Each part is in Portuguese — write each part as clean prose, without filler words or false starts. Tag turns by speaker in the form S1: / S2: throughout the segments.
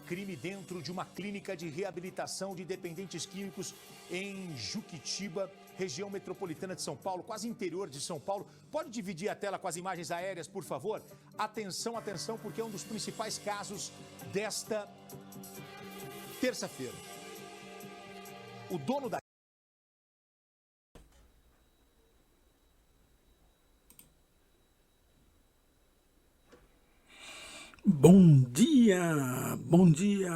S1: crime dentro de uma clínica de reabilitação de dependentes químicos em Juquitiba, região metropolitana de São Paulo, quase interior de São Paulo. Pode dividir a tela com as imagens aéreas, por favor? Atenção, atenção, porque é um dos principais casos desta terça-feira. O dono da...
S2: Bom dia, bom dia.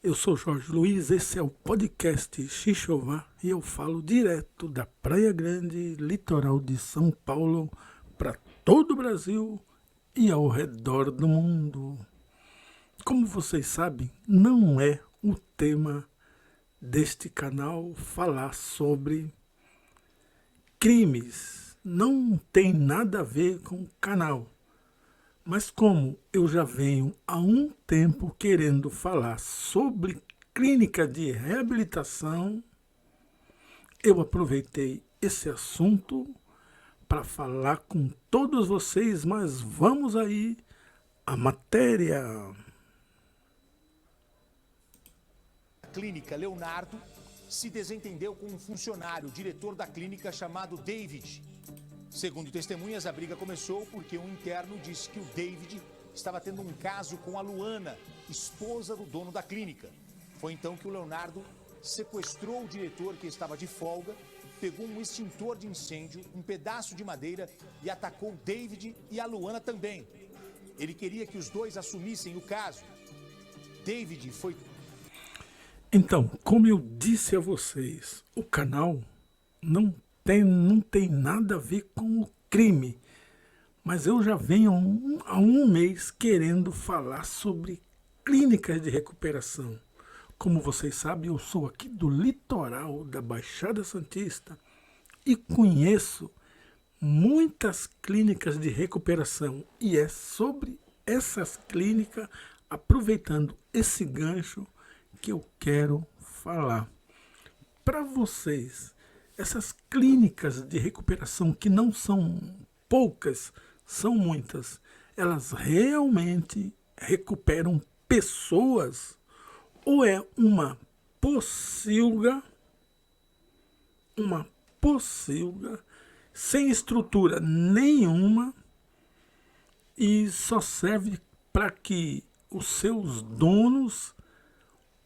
S2: Eu sou Jorge Luiz, esse é o podcast Xixová e eu falo direto da Praia Grande, litoral de São Paulo, para todo o Brasil e ao redor do mundo. Como vocês sabem, não é o tema deste canal falar sobre crimes. Não tem nada a ver com o canal. Mas como eu já venho há um tempo querendo falar sobre clínica de reabilitação, eu aproveitei esse assunto para falar com todos vocês, mas vamos aí à matéria.
S1: A clínica Leonardo se desentendeu com um funcionário, diretor da clínica chamado David. Segundo testemunhas, a briga começou porque um interno disse que o David estava tendo um caso com a Luana, esposa do dono da clínica. Foi então que o Leonardo sequestrou o diretor, que estava de folga, pegou um extintor de incêndio, um pedaço de madeira e atacou o David e a Luana também. Ele queria que os dois assumissem o caso. David foi...
S2: Então, como eu disse a vocês, o canal não tem nada a ver com o crime, mas eu já venho há um mês querendo falar sobre clínicas de recuperação. Como vocês sabem, eu sou aqui do litoral da Baixada Santista e conheço muitas clínicas de recuperação, e é sobre essas clínicas, aproveitando esse gancho, que eu quero falar para vocês. Essas clínicas de recuperação, que não são poucas, são muitas, elas realmente recuperam pessoas ou é uma pocilga sem estrutura nenhuma e só serve para que os seus donos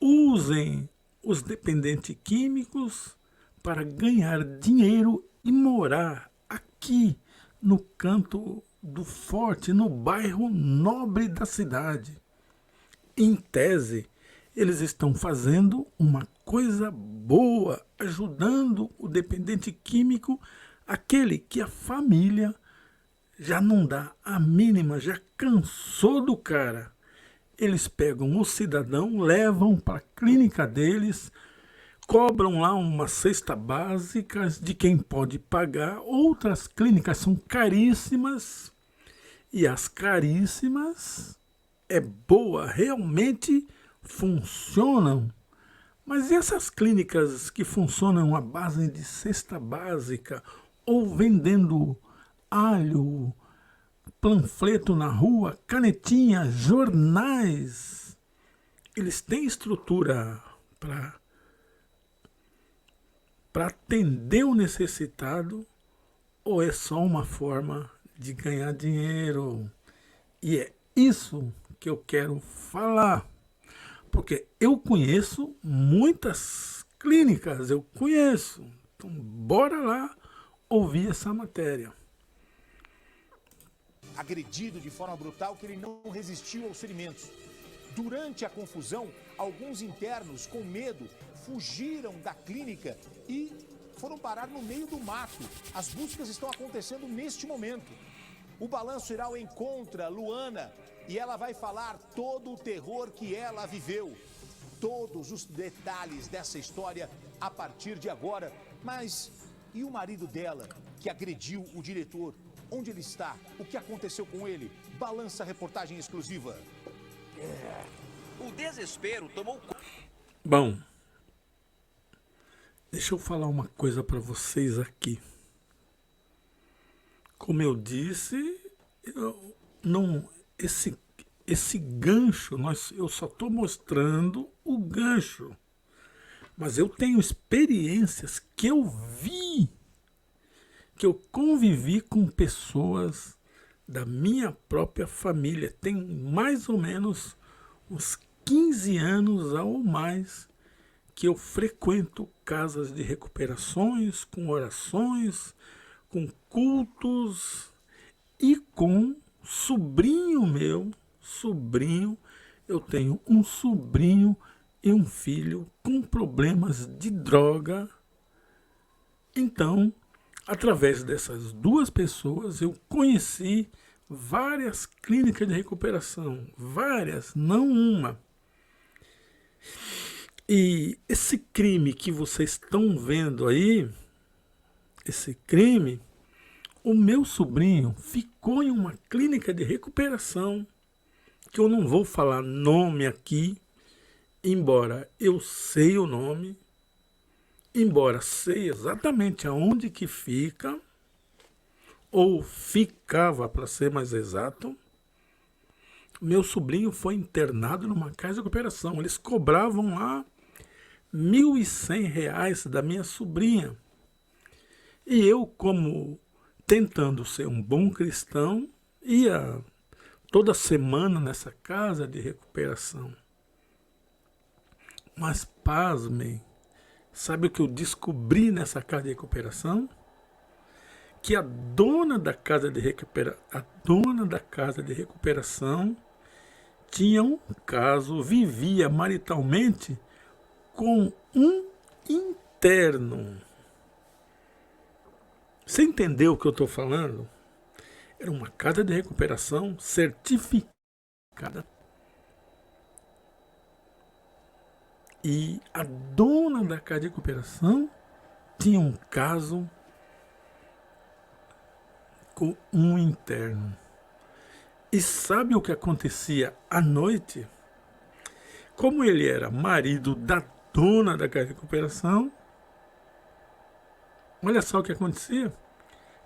S2: usem os dependentes químicos para ganhar dinheiro e morar aqui no canto do forte, no bairro nobre da cidade. Em tese, eles estão fazendo uma coisa boa, ajudando o dependente químico, aquele que a família já não dá a mínima, já cansou do cara. Eles pegam o cidadão, levam para a clínica deles, cobram lá uma cesta básica de quem pode pagar. Outras clínicas são caríssimas e as caríssimas é boa, realmente funcionam. Mas essas clínicas que funcionam à base de cesta básica ou vendendo alho, panfleto na rua, canetinha, jornais, eles têm estrutura para atender o necessitado ou é só uma forma de ganhar dinheiro? E é isso que eu quero falar, porque eu conheço muitas clínicas, eu conheço. Então bora lá ouvir essa matéria.
S1: Agredido de forma brutal, que ele não resistiu aos ferimentos. Durante a confusão, alguns internos, com medo, fugiram da clínica e foram parar no meio do mato. As buscas estão acontecendo neste momento. O Balanço Geral encontra Luana e ela vai falar todo o terror que ela viveu. Todos os detalhes dessa história a partir de agora. Mas e o marido dela, que agrediu o diretor? Onde ele está? O que aconteceu com ele? Balança reportagem exclusiva.
S3: O desespero tomou...
S2: Bom, deixa eu falar uma coisa para vocês aqui. Como eu disse, esse gancho, eu só estou mostrando o gancho. Mas eu tenho experiências que eu vi, que eu convivi com pessoas da minha própria família. Tem mais ou menos uns 15 anos ou mais que eu frequento casas de recuperações, com orações, com cultos e com sobrinho meu, eu tenho um sobrinho e um filho com problemas de droga. Então, através dessas duas pessoas, eu conheci várias clínicas de recuperação, várias, não uma. E esse crime que vocês estão vendo aí, esse crime, o meu sobrinho ficou em uma clínica de recuperação, que eu não vou falar nome aqui, embora eu sei o nome, embora sei exatamente aonde que fica, ou ficava, para ser mais exato. Meu sobrinho foi internado numa casa de recuperação. Eles cobravam lá R$ 1.100 da minha sobrinha. E eu, como tentando ser um bom cristão, ia toda semana nessa casa de recuperação. Mas pasmem, sabe o que eu descobri nessa casa de recuperação? Que a dona da casa de recuperação tinha um caso, vivia maritalmente com um interno. Você entendeu o que eu estou falando? Era uma casa de recuperação certificada. E a dona da casa de recuperação tinha um caso com um interno. E sabe o que acontecia à noite? Como ele era marido da dona da casa de recuperação, olha só o que acontecia.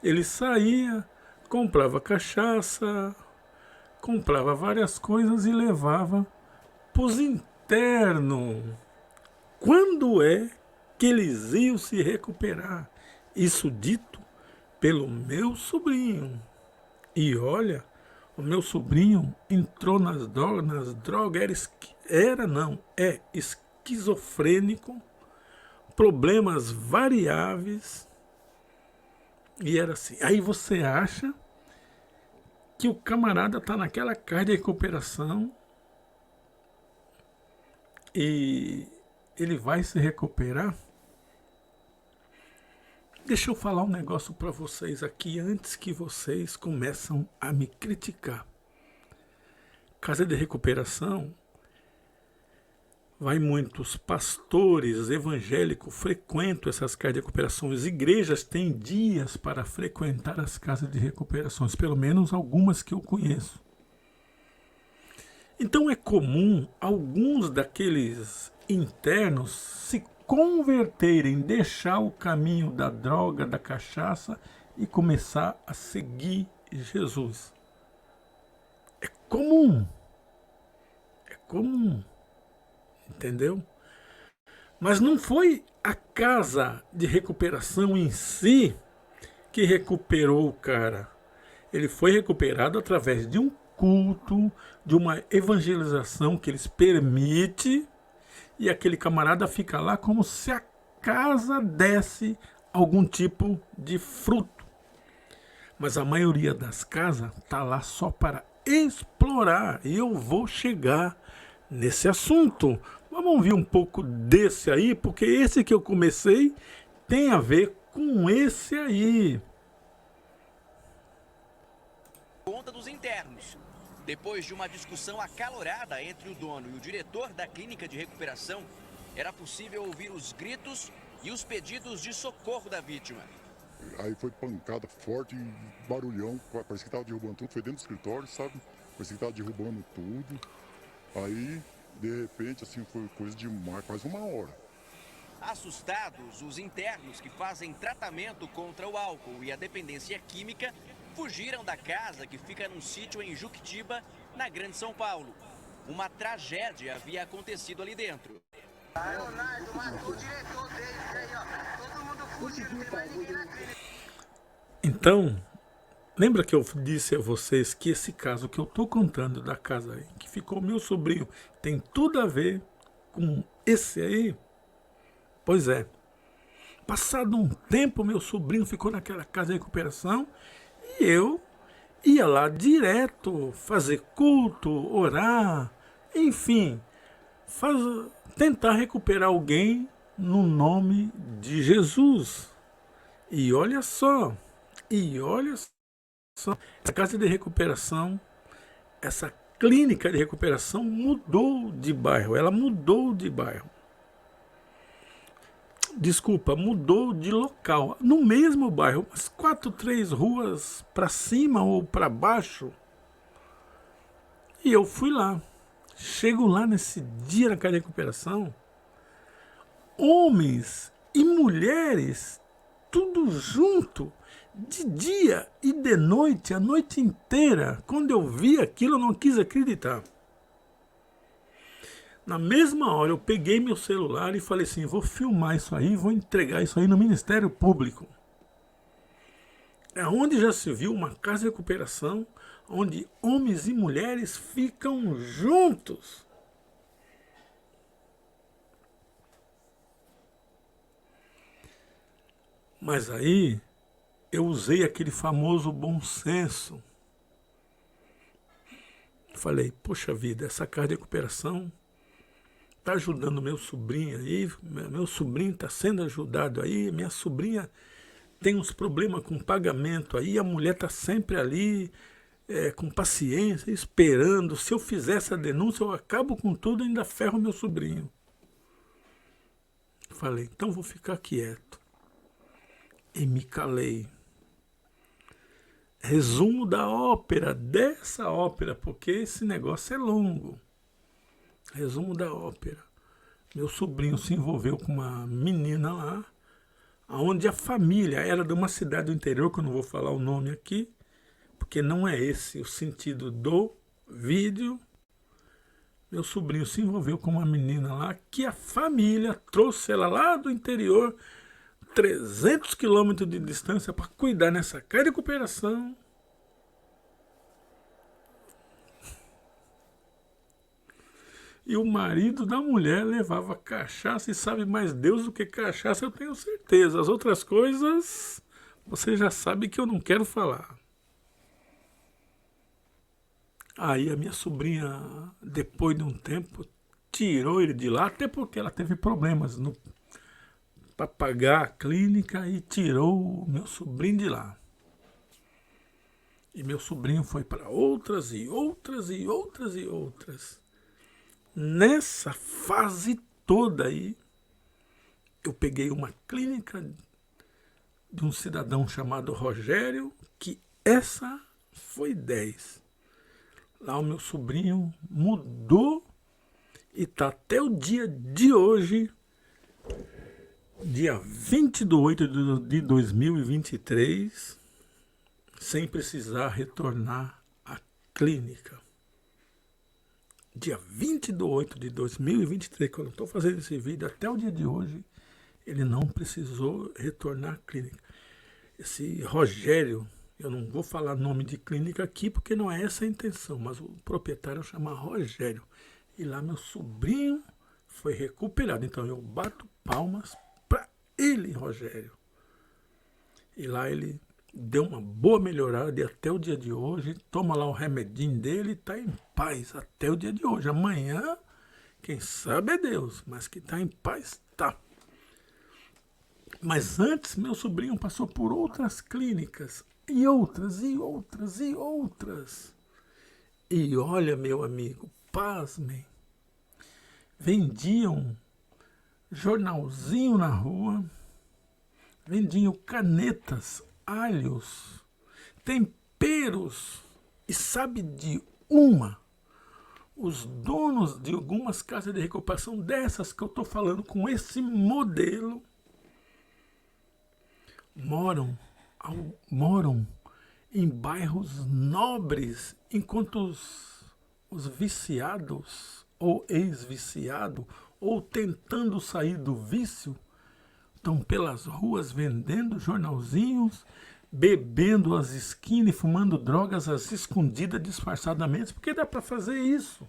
S2: Ele saía, comprava cachaça, comprava várias coisas e levava para os internos. Quando é que eles iam se recuperar? Isso dito pelo meu sobrinho. E olha, o meu sobrinho entrou nas drogas, é esquizofrênico, problemas variáveis, e era assim. Aí você acha que o camarada está naquela casa de recuperação e ele vai se recuperar? Deixa eu falar um negócio para vocês aqui antes que vocês começam a me criticar. Casa de recuperação, vai muitos pastores evangélicos frequentam essas casas de recuperação. As igrejas têm dias para frequentar as casas de recuperações, pelo menos algumas que eu conheço. Então é comum alguns daqueles internos se converterem, deixar o caminho da droga, da cachaça e começar a seguir Jesus. É comum. É comum. Entendeu? Mas não foi a casa de recuperação em si que recuperou o cara. Ele foi recuperado através de um culto, de uma evangelização que eles permitem, e aquele camarada fica lá como se a casa desse algum tipo de fruto. Mas a maioria das casas está lá só para explorar. E eu vou chegar nesse assunto. Vamos ouvir um pouco desse aí, porque esse que eu comecei tem a ver com esse aí.
S3: Conta dos internos. Depois de uma discussão acalorada entre o dono e o diretor da clínica de recuperação, era possível ouvir os gritos e os pedidos de socorro da vítima.
S4: Aí foi pancada forte e barulhão, parecia que estava derrubando tudo, foi dentro do escritório, sabe? Parecia que estava derrubando tudo. Aí, de repente, assim, foi coisa de quase uma hora.
S3: Assustados, os internos que fazem tratamento contra o álcool e a dependência química fugiram da casa que fica num sítio em Juquitiba na Grande São Paulo. Uma tragédia havia acontecido ali dentro.
S5: Leonardo matou o diretor deles aí, ó. Todo mundo fugindo, não tem mais ninguém na clínica.
S2: Então, lembra que eu disse a vocês que esse caso que eu estou contando da casa aí, que ficou meu sobrinho, tem tudo a ver com esse aí? Pois é. Passado um tempo, meu sobrinho ficou naquela casa de recuperação e eu ia lá direto fazer culto, orar, enfim, tentar recuperar alguém no nome de Jesus. E olha só, essa casa de recuperação, essa clínica de recuperação mudou de bairro, ela mudou de bairro. Desculpa, mudou de local. No mesmo bairro, umas 4, 3 ruas para cima ou para baixo. E eu fui lá. Chego lá nesse dia na casa de recuperação. Homens e mulheres, tudo junto, de dia e de noite, a noite inteira. Quando eu vi aquilo, eu não quis acreditar. Na mesma hora eu peguei meu celular e falei assim, vou filmar isso aí, vou entregar isso aí no Ministério Público. É onde já se viu uma casa de recuperação, onde homens e mulheres ficam juntos. Mas aí eu usei aquele famoso bom senso. Falei, poxa vida, essa casa de recuperação está ajudando meu sobrinho aí, meu sobrinho está sendo ajudado aí, minha sobrinha tem uns problemas com pagamento aí, a mulher está sempre ali, com paciência, esperando. Se eu fizer essa denúncia, eu acabo com tudo e ainda ferro meu sobrinho. Falei, então vou ficar quieto. E me calei. Resumo da ópera, dessa ópera, porque esse negócio é longo. Resumo da ópera. Meu sobrinho se envolveu com uma menina lá, onde a família era de uma cidade do interior, que eu não vou falar o nome aqui, porque não é esse o sentido do vídeo. Meu sobrinho se envolveu com uma menina lá, que a família trouxe ela lá do interior, 300 quilômetros de distância, para cuidar nessa casa de recuperação. E o marido da mulher levava cachaça, e sabe mais Deus do que cachaça, eu tenho certeza. As outras coisas, você já sabe que eu não quero falar. Aí a minha sobrinha, depois de um tempo, tirou ele de lá, até porque ela teve problemas para pagar a clínica, e tirou o meu sobrinho de lá. E meu sobrinho foi para outras e outras e outras e outras. Nessa fase toda aí, eu peguei uma clínica de um cidadão chamado Rogério, que essa foi 10. Lá o meu sobrinho mudou e está até o dia de hoje, dia 20/8 de 2023, sem precisar retornar à clínica. Dia 20/8 de 2023, quando eu estou fazendo esse vídeo, até o dia de hoje, ele não precisou retornar à clínica. Esse Rogério, eu não vou falar nome de clínica aqui, porque não é essa a intenção, mas o proprietário chama Rogério. E lá meu sobrinho foi recuperado. Então eu bato palmas para ele, Rogério. E lá ele deu uma boa melhorada e até o dia de hoje, toma lá o remedinho dele e está em paz até o dia de hoje. Amanhã, quem sabe é Deus, mas que está em paz, tá. Mas antes, meu sobrinho passou por outras clínicas, e outras, e outras, e outras. E olha, meu amigo, pasmem, vendiam jornalzinho na rua, vendiam canetas, alhos, temperos, e sabe de uma? Os donos de algumas casas de recuperação dessas que eu estou falando, com esse modelo, moram em bairros nobres, enquanto os viciados ou ex-viciados ou tentando sair do vício estão pelas ruas vendendo jornalzinhos, bebendo às esquinas e fumando drogas às escondidas disfarçadamente, porque dá para fazer isso.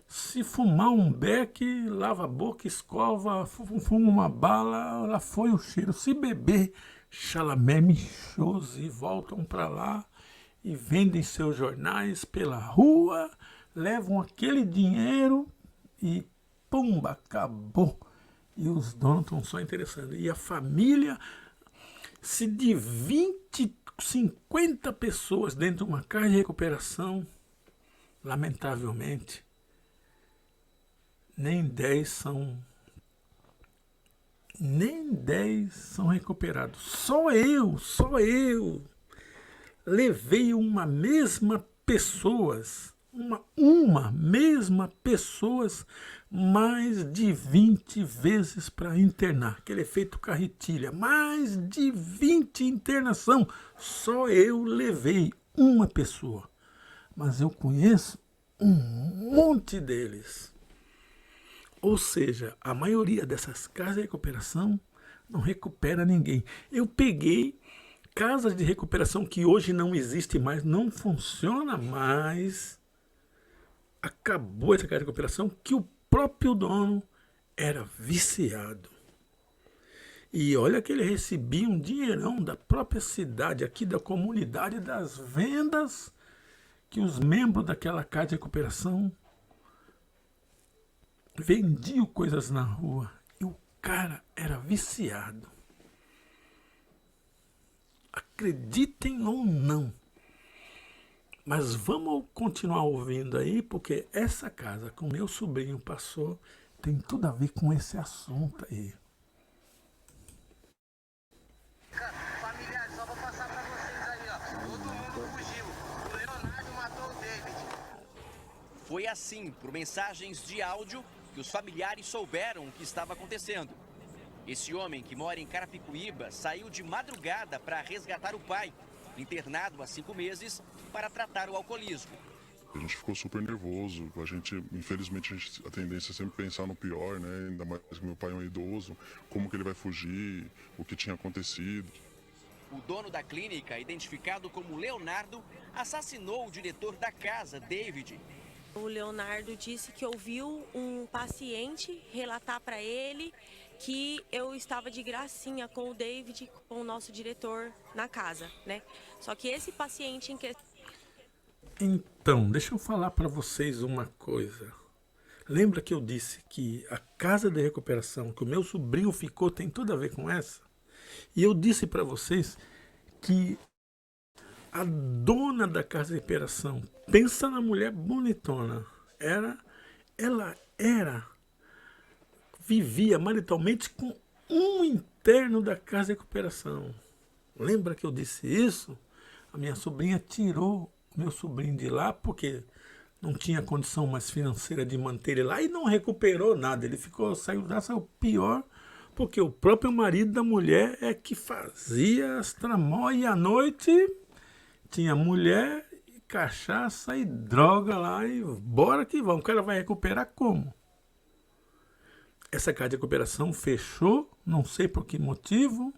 S2: Se fumar um beck, lava a boca, escova, fuma uma bala, lá foi o cheiro. Se beber, chalamé michoso e voltam para lá e vendem seus jornais pela rua, levam aquele dinheiro e pumba, acabou. E os donos estão só interessando. E a família, se de 20, 50 pessoas dentro de uma casa de recuperação, lamentavelmente, nem 10 são recuperados. Só eu levei uma mesma pessoas, uma mesma pessoas mais de 20 vezes para internar. Aquele efeito carretilha, mais de 20 internação. Só eu levei uma pessoa. Mas eu conheço um monte deles. Ou seja, a maioria dessas casas de recuperação não recupera ninguém. Eu peguei casas de recuperação que hoje não existe mais, não funciona mais. Acabou essa casa de recuperação que o próprio dono era viciado. E olha que ele recebia um dinheirão da própria cidade, aqui da comunidade, das vendas que os membros daquela casa de recuperação vendiam coisas na rua. E o cara era viciado. Acreditem ou não. Mas vamos continuar ouvindo aí, porque essa casa que o meu sobrinho passou tem tudo a ver com esse assunto aí.
S5: Familiares, só vou passar pra vocês aí, ó. Todo mundo fugiu. O Leonardo matou o David.
S3: Foi assim, por mensagens de áudio, que os familiares souberam o que estava acontecendo. Esse homem, que mora em Carapicuíba, saiu de madrugada para resgatar o pai, internado há 5 meses, para tratar o alcoolismo.
S4: A gente ficou super nervoso. Infelizmente, a tendência é sempre pensar no pior, né? Ainda mais que meu pai é um idoso. Como que ele vai fugir? O que tinha acontecido?
S3: O dono da clínica, identificado como Leonardo, assassinou o diretor da casa, David.
S6: O Leonardo disse que ouviu um paciente relatar para ele que eu estava de gracinha com o David, com o nosso diretor na casa, né? Só que esse paciente em questão...
S2: Então, deixa eu falar para vocês uma coisa. Lembra que eu disse que a casa de recuperação que o meu sobrinho ficou tem tudo a ver com essa? E eu disse para vocês que a dona da casa de recuperação, pensa na mulher bonitona, vivia maritalmente com um interno da casa de recuperação. Lembra que eu disse isso? A minha sobrinha tirou o meu sobrinho de lá porque não tinha condição mais financeira de manter ele lá e não recuperou nada. Ele saiu pior, porque o próprio marido da mulher é que fazia as tramóias e à noite tinha mulher, cachaça e droga lá e bora que vamos. O cara vai recuperar como? Essa casa de recuperação fechou, não sei por que motivo,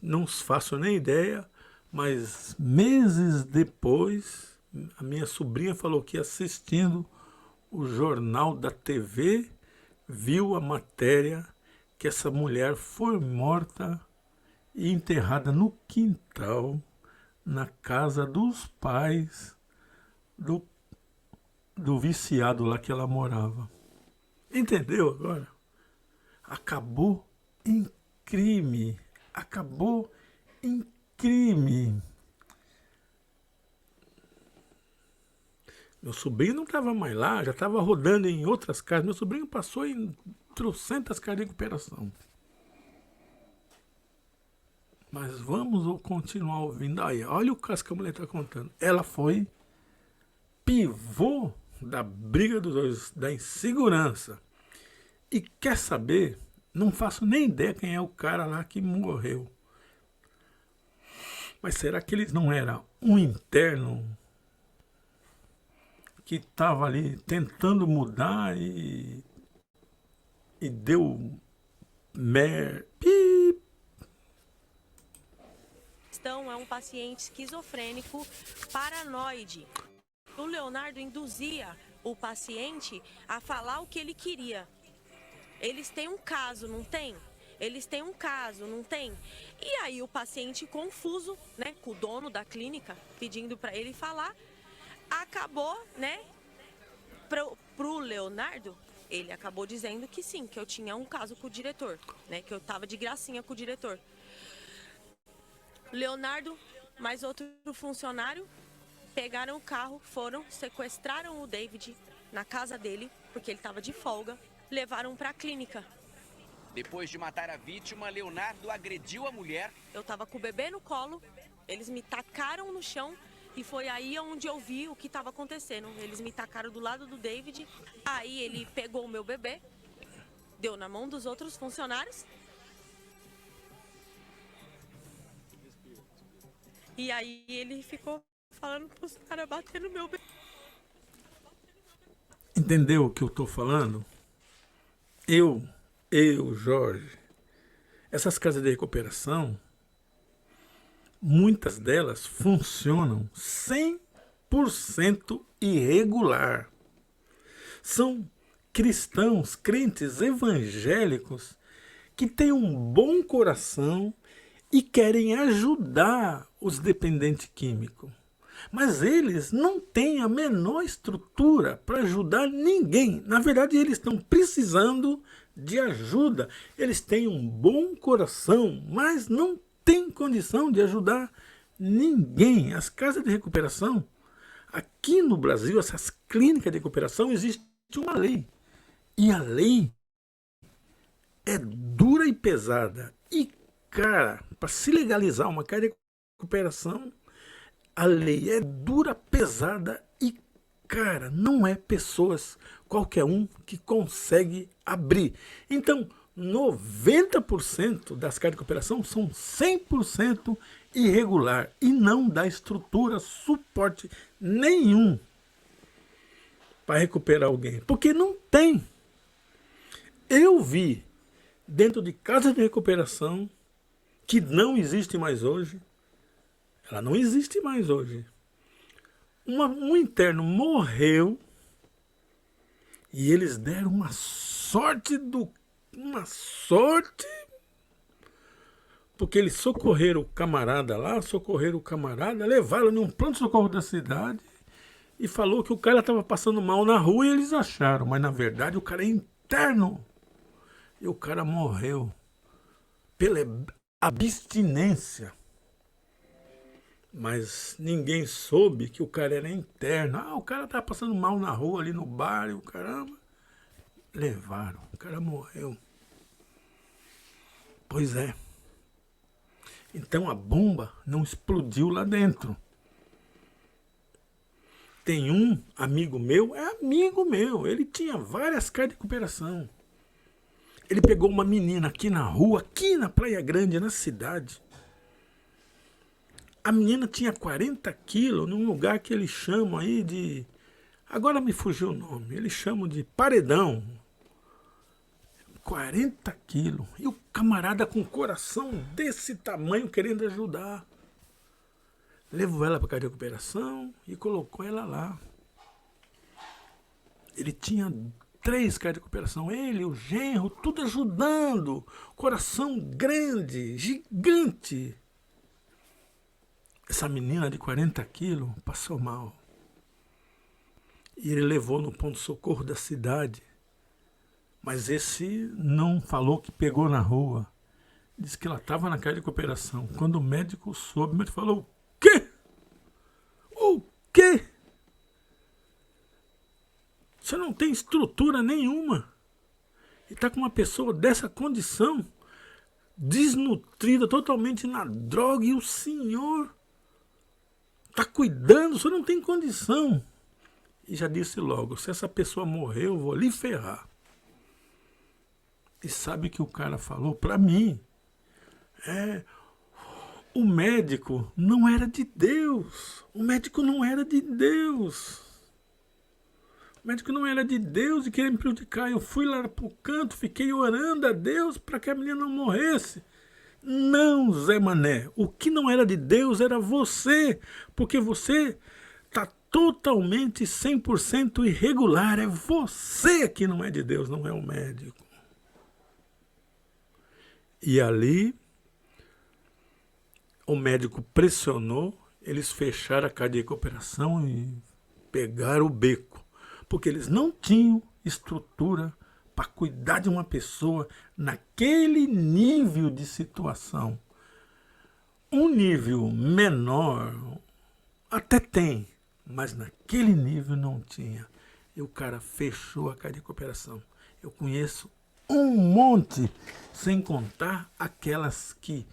S2: não faço nem ideia, mas meses depois, a minha sobrinha falou que assistindo o jornal da TV, viu a matéria que essa mulher foi morta e enterrada no quintal, na casa dos pais do viciado lá que ela morava. Entendeu agora? Acabou em crime. Acabou em crime. Meu sobrinho não estava mais lá, já estava rodando em outras casas. Meu sobrinho passou em trocentas casas de recuperação. Mas vamos continuar ouvindo. Aí, olha o caso que a mulher está contando. Ela foi pivô da briga dos dois, da insegurança. E quer saber? Não faço nem ideia quem é o cara lá que morreu. Mas será que ele não era um interno que estava ali tentando mudar e deu pip.
S6: É um paciente esquizofrênico paranoide. O Leonardo induzia o paciente a falar o que ele queria. Eles têm um caso, não tem? Eles têm um caso, não tem? E aí o paciente confuso, né, com o dono da clínica, pedindo para ele falar, acabou, né, pro Leonardo, ele acabou dizendo que sim, que eu tinha um caso com o diretor, né, que eu tava de gracinha com o diretor. Leonardo, mais outro funcionário, pegaram o carro, foram, sequestraram o David na casa dele, porque ele estava de folga, levaram para a clínica.
S3: Depois de matar a vítima, Leonardo agrediu a mulher.
S6: Eu estava com o bebê no colo, eles me tacaram no chão e foi aí onde eu vi o que estava acontecendo. Eles me tacaram do lado do David, aí ele pegou o meu bebê, deu na mão dos outros funcionários. E aí ele ficou falando pros caras bater no meu bebê.
S2: Entendeu o que eu estou falando? Eu, Jorge, essas casas de recuperação, muitas delas funcionam 100% irregular. São cristãos, crentes evangélicos que têm um bom coração e querem ajudar os dependentes químicos. Mas eles não têm a menor estrutura para ajudar ninguém. Na verdade, eles estão precisando de ajuda. Eles têm um bom coração, mas não têm condição de ajudar ninguém. As casas de recuperação, aqui no Brasil, essas clínicas de recuperação, existe uma lei. E a lei é dura e pesada. E, cara, para se legalizar uma casa de recuperação, a lei é dura, pesada e, cara, não é pessoas, qualquer um, que consegue abrir. Então, 90% das casas de recuperação são 100% irregular e não dá estrutura, suporte nenhum para recuperar alguém. Porque não tem. Eu vi dentro de casas de recuperação que não existe mais hoje. Ela não existe mais hoje. Um interno morreu e eles deram uma sorte, porque eles socorreram o camarada lá, levaram num pronto-socorro da cidade e falou que o cara estava passando mal na rua e eles acharam, mas na verdade o cara é interno e o cara morreu pela abstinência. Mas ninguém soube que o cara era interno. O cara tava passando mal na rua, ali no bar, e o caramba. Levaram, o cara morreu. Pois é. Então a bomba não explodiu lá dentro. Tem um amigo meu, ele tinha várias casas de recuperação. Ele pegou uma menina aqui na rua, aqui na Praia Grande, na cidade. A menina tinha 40 quilos num lugar que eles chamam aí de... Agora me fugiu o nome. Eles chamam de paredão. 40 quilos. E o camarada com coração desse tamanho querendo ajudar. Levou ela para a casa de recuperação e colocou ela lá. Ele tinha 3 casas de recuperação. Ele, o genro, tudo ajudando. Coração grande, gigante. Essa menina de 40 quilos passou mal. E ele levou no ponto-socorro da cidade. Mas esse não falou que pegou na rua. Disse que ela estava na casa de recuperação. Quando o médico soube, o médico falou: o quê? O quê? Você não tem estrutura nenhuma. E está com uma pessoa dessa condição, desnutrida, totalmente na droga, e o senhor está cuidando, você não tem condição. E já disse logo, se essa pessoa morrer, eu vou lhe ferrar. E sabe o que o cara falou para mim? O médico não era de Deus. O médico não era de Deus. O médico não era de Deus e queria me prejudicar. Eu fui lá pro canto, fiquei orando a Deus para que a menina não morresse. Não, Zé Mané, o que não era de Deus era você, porque você está totalmente 100% irregular. É você que não é de Deus, não é o médico. E ali, o médico pressionou, eles fecharam a casa de recuperação e pegaram o beco, porque eles não tinham estrutura para cuidar de uma pessoa naquele nível de situação. Um nível menor até tem, mas naquele nível não tinha. E o cara fechou a casa de recuperação. Eu conheço um monte, sem contar aquelas que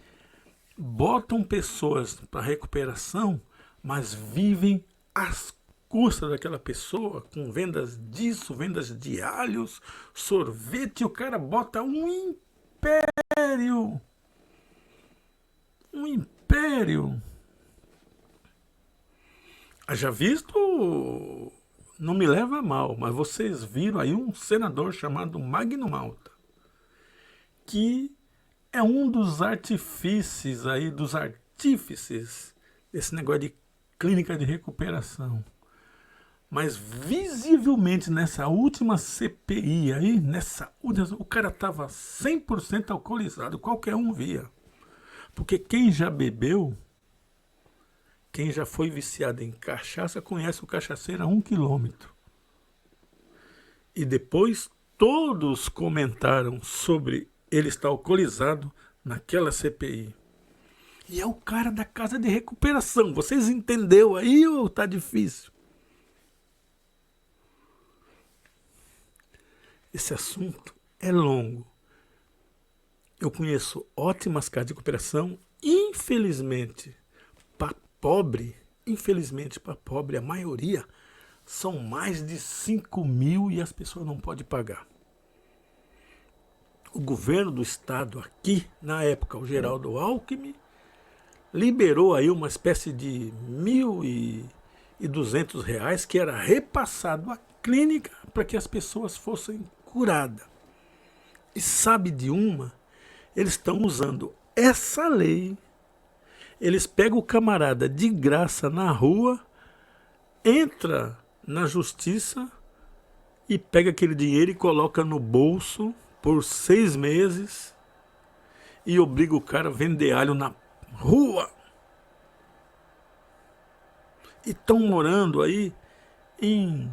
S2: botam pessoas para recuperação, mas vivem às custas daquela pessoa, com vendas disso, vendas de alhos, sorvete, o cara bota um império. Um império. Haja visto, não me leva a mal, mas vocês viram aí um senador chamado Magno Malta, que é um dos artífices aí, dos artífices desse negócio de clínica de recuperação. Mas visivelmente nessa última CPI aí, o cara estava 100% alcoolizado, qualquer um via. Porque quem já bebeu, quem já foi viciado em cachaça, conhece o cachaceiro a 1 quilômetro. E depois todos comentaram sobre ele estar alcoolizado naquela CPI. E é o cara da casa de recuperação. Vocês entenderam aí ou tá difícil? Esse assunto é longo. Eu conheço ótimas casas de recuperação. Infelizmente, para pobre, a maioria são mais de 5 mil e as pessoas não podem pagar. O governo do estado aqui, na época, o Geraldo Alckmin, liberou aí uma espécie de R$1.200 que era repassado à clínica para que as pessoas fossem curadas. E sabe de uma? Eles estão usando essa lei, eles pegam o camarada de graça na rua, entra na justiça e pega aquele dinheiro e coloca no bolso por 6 meses e obriga o cara a vender alho na rua. E estão morando aí em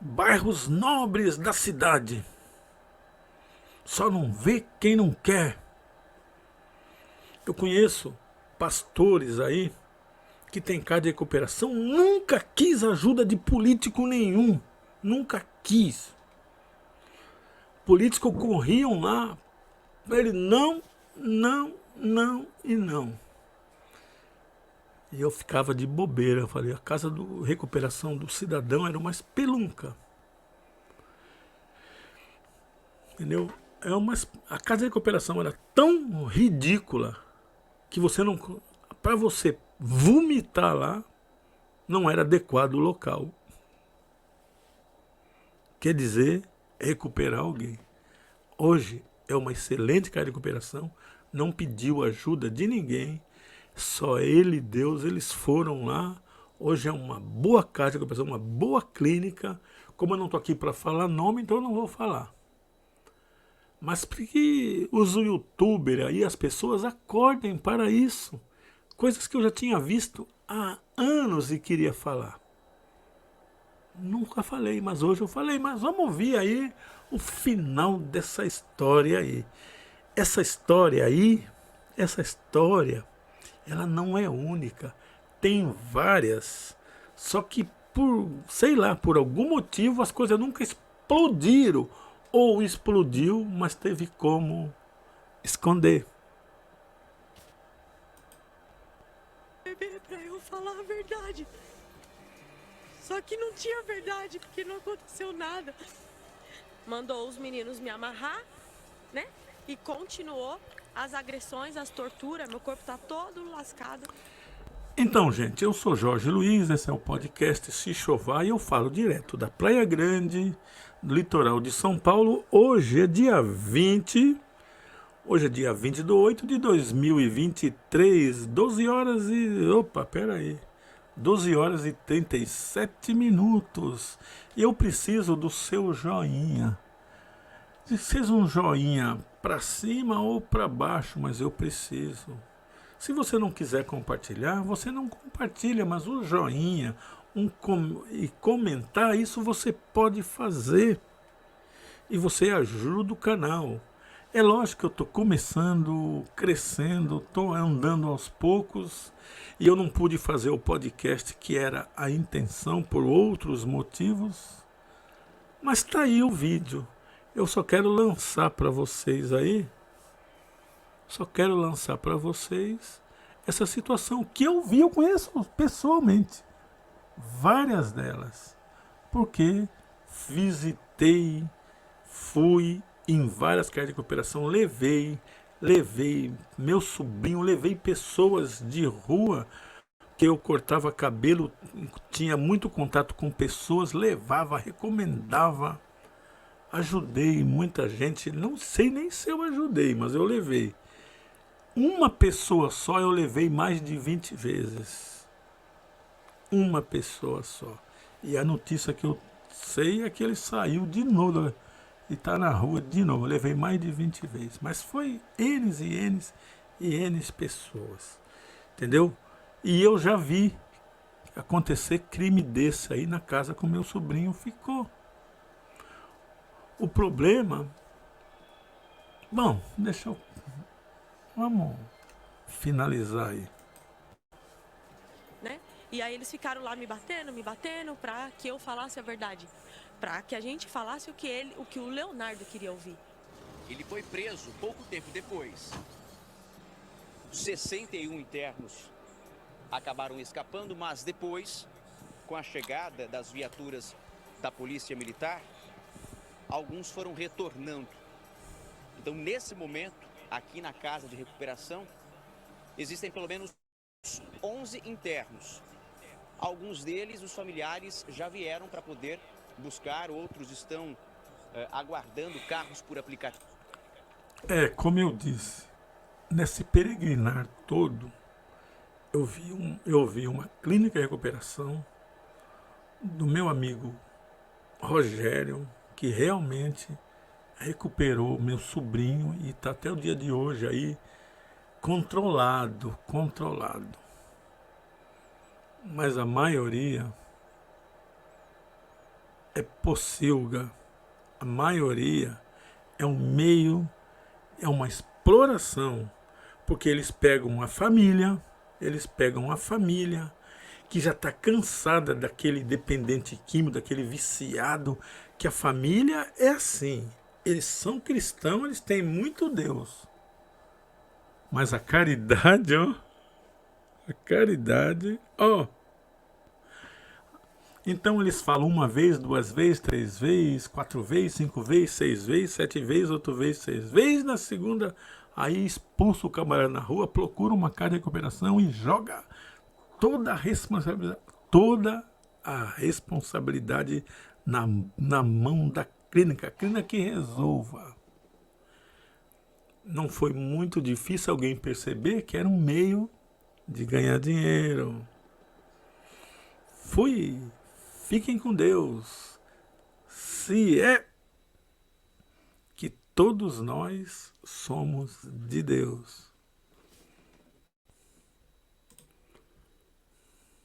S2: bairros nobres da cidade. Só não vê quem não quer. Eu conheço pastores aí que tem casa de recuperação, nunca quis ajuda de político nenhum. Nunca quis. Políticos corriam lá para ele não e não. E eu ficava de bobeira. Eu falei, a casa de recuperação do cidadão era uma espelunca. Entendeu? A casa de recuperação era tão ridícula que você não, para você vomitar lá, não era adequado o local. Quer dizer, recuperar alguém. Hoje é uma excelente casa de recuperação, não pediu ajuda de ninguém, só ele e Deus, eles foram lá. Hoje é uma boa casa de recuperação, uma boa clínica. Como eu não estou aqui para falar nome, então eu não vou falar. Mas porque os youtubers aí, as pessoas acordem para isso. Coisas que eu já tinha visto há anos e queria falar. Nunca falei, mas hoje eu falei. Mas vamos ouvir aí o final dessa história aí. Essa história, ela não é única. Tem várias. Só que por algum motivo as coisas nunca explodiram. Ou explodiu, mas teve como esconder.
S6: Bebê, pra eu falar a verdade. Só que não tinha verdade, porque não aconteceu nada. Mandou os meninos me amarrar, né? E continuou as agressões, as torturas. Meu corpo tá todo lascado.
S2: Então, gente, eu sou Jorge Luiz, esse é o podcast Se Chovar e eu falo direto da Praia Grande, do litoral de São Paulo. Hoje é dia 20 de 8 de 2023, 12 horas e... Opa, peraí. 12 horas e 37 minutos. E eu preciso do seu joinha. Seja um joinha para cima ou para baixo, mas eu preciso. Se você não quiser compartilhar, você não compartilha, mas o joinha e comentar, isso você pode fazer. E você ajuda o canal. É lógico que eu estou começando, crescendo, estou andando aos poucos e eu não pude fazer o podcast que era a intenção por outros motivos. Mas está aí o vídeo. Eu só quero lançar para vocês aí. Só quero lançar para vocês essa situação que eu vi, eu conheço pessoalmente. Várias delas. Porque visitei, fui em várias casas de recuperação, levei meu sobrinho, levei pessoas de rua, que eu cortava cabelo, tinha muito contato com pessoas, levava, recomendava, ajudei muita gente, não sei nem se eu ajudei, mas eu levei. Uma pessoa só eu levei mais de 20 vezes. Uma pessoa só. E a notícia que eu sei é que ele saiu de novo e está na rua de novo. Eu levei mais de 20 vezes. Mas foi N e N e N pessoas. Entendeu? E eu já vi acontecer crime desse aí na casa que o meu sobrinho ficou. O problema... Bom, vamos finalizar aí.
S6: Né? E aí eles ficaram lá me batendo para que eu falasse a verdade. Para que a gente falasse o que o Leonardo queria ouvir.
S3: Ele foi preso pouco tempo depois. 61 internos acabaram escapando, mas depois, com a chegada das viaturas da Polícia Militar, alguns foram retornando. Então, nesse momento, aqui na casa de recuperação, existem pelo menos 11 internos. Alguns deles, os familiares, já vieram para poder buscar, outros estão aguardando carros por aplicativo.
S2: Como eu disse, nesse peregrinar todo, eu vi uma clínica de recuperação do meu amigo Rogério, que realmente recuperou meu sobrinho e está até o dia de hoje aí controlado. Mas a maioria é pocilga, a maioria é um meio, é uma exploração, porque eles pegam a família que já está cansada daquele dependente químico, daquele viciado, que a família é assim, eles são cristãos, eles têm muito Deus, mas a caridade, então eles falam uma vez, duas vezes, três vezes, 4 vezes, 5 vezes, 6 vezes, 7 vezes, 8 vezes, 6 vezes. Na segunda, aí expulsa o camarada na rua, procura uma casa de recuperação e joga toda a responsabilidade na mão da clínica. A clínica que resolva. Não foi muito difícil alguém perceber que era um meio de ganhar dinheiro. Fiquem com Deus. Se é que todos nós somos de Deus.